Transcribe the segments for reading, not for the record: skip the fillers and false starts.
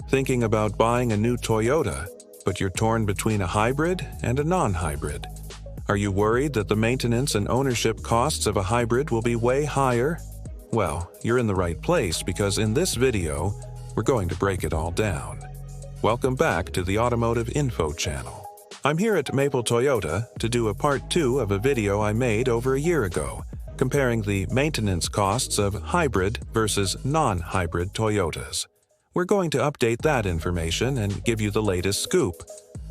Thinking about buying a new Toyota, but you're torn between a hybrid and a non-hybrid? Are you worried that the maintenance and ownership costs of a hybrid will be way higher? Well, you're in the right place because in this video, we're going to break it all down. Welcome back to the Automotive Info channel. I'm here at Maple Toyota to do a part 2 of a video I made over a year ago, comparing the maintenance costs of hybrid versus non-hybrid Toyotas. We're going to update that information and give you the latest scoop.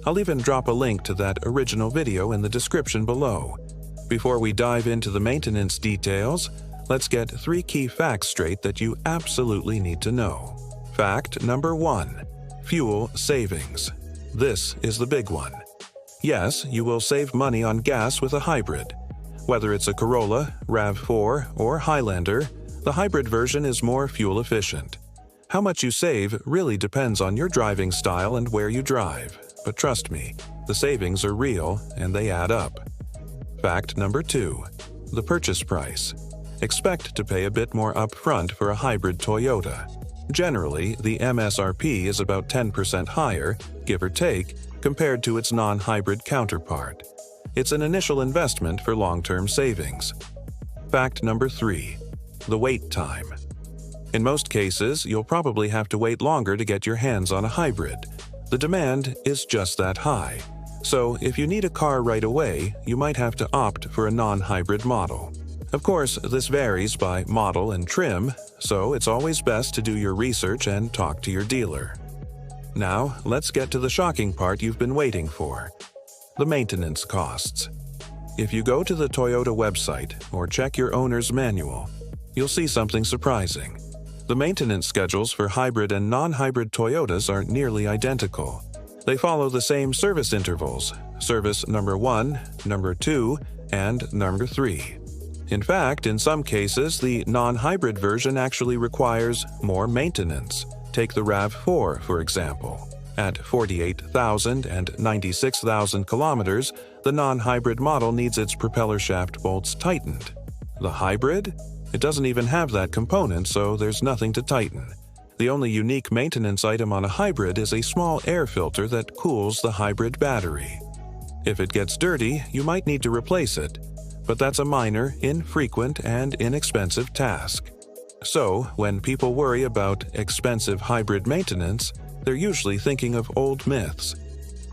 I'll even drop a link to that original video in the description below. Before we dive into the maintenance details, let's get 3 key facts straight that you absolutely need to know. Fact number 1. Fuel savings. This is the big one. Yes, you will save money on gas with a hybrid. Whether it's a Corolla, RAV4, or Highlander, the hybrid version is more fuel efficient. How much you save really depends on your driving style and where you drive, but trust me, the savings are real and they add up. Fact number 2. The purchase price. Expect to pay a bit more upfront for a hybrid Toyota. Generally, the MSRP is about 10% higher, give or take, compared to its non-hybrid counterpart. It's an initial investment for long-term savings. Fact number 3. The wait time. In most cases, you'll probably have to wait longer to get your hands on a hybrid. The demand is just that high. So, if you need a car right away, you might have to opt for a non-hybrid model. Of course, this varies by model and trim, so it's always best to do your research and talk to your dealer. Now, let's get to the shocking part you've been waiting for: the maintenance costs. If you go to the Toyota website or check your owner's manual, you'll see something surprising. The maintenance schedules for hybrid and non-hybrid Toyotas are nearly identical. They follow the same service intervals: service number 1, number 2, and number 3. In fact, in some cases, the non-hybrid version actually requires more maintenance. Take the RAV4, for example. At 48,000 and 96,000 kilometers, the non-hybrid model needs its propeller shaft bolts tightened. The hybrid? It doesn't even have that component, so there's nothing to tighten. The only unique maintenance item on a hybrid is a small air filter that cools the hybrid battery. If it gets dirty, you might need to replace it, but that's a minor, infrequent, and inexpensive task. So, when people worry about expensive hybrid maintenance, they're usually thinking of old myths.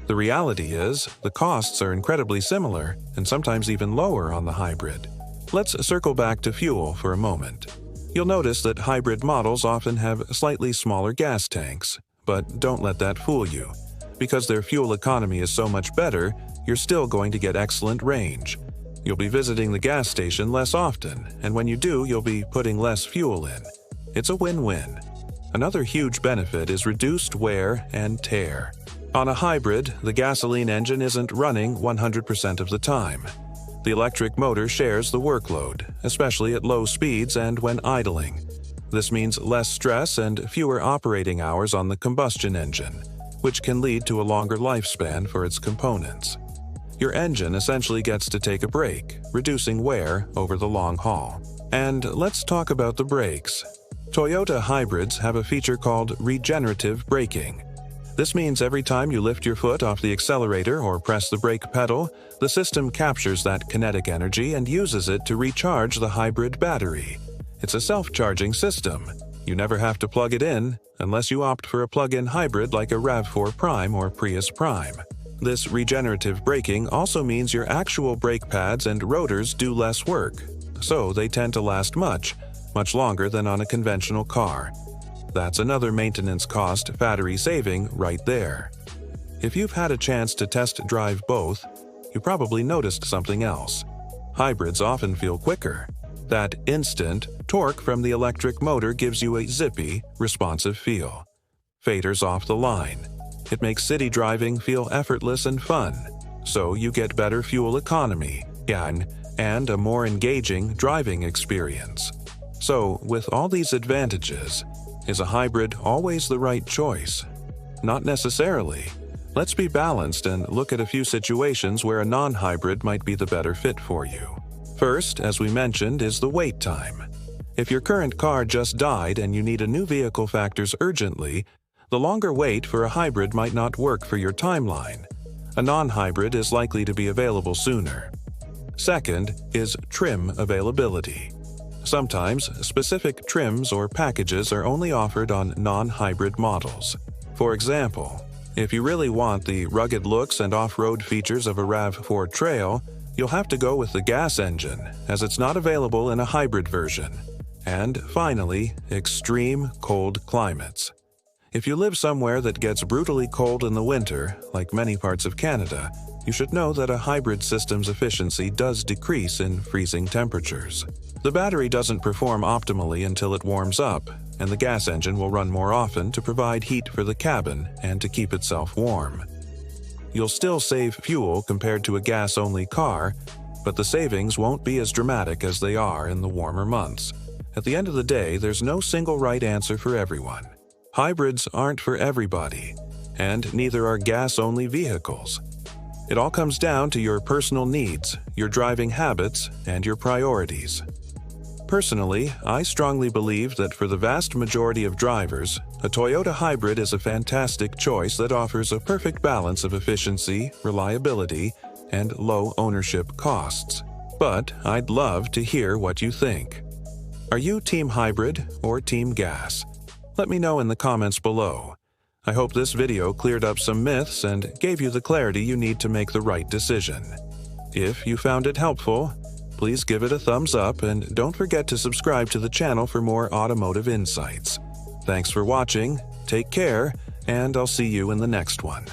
The reality is, the costs are incredibly similar, and sometimes even lower on the hybrid. Let's circle back to fuel for a moment. You'll notice that hybrid models often have slightly smaller gas tanks, but don't let that fool you. Because their fuel economy is so much better, you're still going to get excellent range. You'll be visiting the gas station less often, and when you do, you'll be putting less fuel in. It's a win-win. Another huge benefit is reduced wear and tear. On a hybrid, the gasoline engine isn't running 100% of the time. The electric motor shares the workload, especially at low speeds and when idling. This means less stress and fewer operating hours on the combustion engine, which can lead to a longer lifespan for its components. Your engine essentially gets to take a break, reducing wear over the long haul. And let's talk about the brakes. Toyota hybrids have a feature called regenerative braking. This means every time you lift your foot off the accelerator or press the brake pedal, the system captures that kinetic energy and uses it to recharge the hybrid battery. It's a self-charging system. You never have to plug it in, unless you opt for a plug-in hybrid like a RAV4 Prime or Prius Prime. This regenerative braking also means your actual brake pads and rotors do less work, so they tend to last much longer than on a conventional car. That's another maintenance cost battery saving right there. If you've had a chance to test drive both, you probably noticed something else. Hybrids often feel quicker. That instant torque from the electric motor gives you a zippy, responsive feel. Faders off the line. It makes city driving feel effortless and fun, so you get better fuel economy, and a more engaging driving experience. So, with all these advantages, is a hybrid always the right choice? Not necessarily. Let's be balanced and look at a few situations where a non-hybrid might be the better fit for you. First, as we mentioned, is the wait time. If your current car just died and you need a new vehicle factors urgently, The longer wait for a hybrid might not work for your timeline. A non-hybrid is likely to be available sooner. Second is trim availability. Sometimes, specific trims or packages are only offered on non-hybrid models. For example, if you really want the rugged looks and off-road features of a RAV4 Trail, you'll have to go with the gas engine, as it's not available in a hybrid version. And finally, extreme cold climates. If you live somewhere that gets brutally cold in the winter, like many parts of Canada, you should know that a hybrid system's efficiency does decrease in freezing temperatures. The battery doesn't perform optimally until it warms up, and the gas engine will run more often to provide heat for the cabin and to keep itself warm. You'll still save fuel compared to a gas-only car, but the savings won't be as dramatic as they are in the warmer months. At the end of the day, there's no single right answer for everyone. Hybrids aren't for everybody, and neither are gas-only vehicles. It all comes down to your personal needs, your driving habits, and your priorities. Personally, I strongly believe that for the vast majority of drivers, a Toyota hybrid is a fantastic choice that offers a perfect balance of efficiency, reliability, and low ownership costs. But I'd love to hear what you think. Are you Team Hybrid or Team Gas? Let me know in the comments below. I hope this video cleared up some myths and gave you the clarity you need to make the right decision. If you found it helpful, please give it a thumbs up and don't forget to subscribe to the channel for more automotive insights. Thanks for watching, take care, and I'll see you in the next one.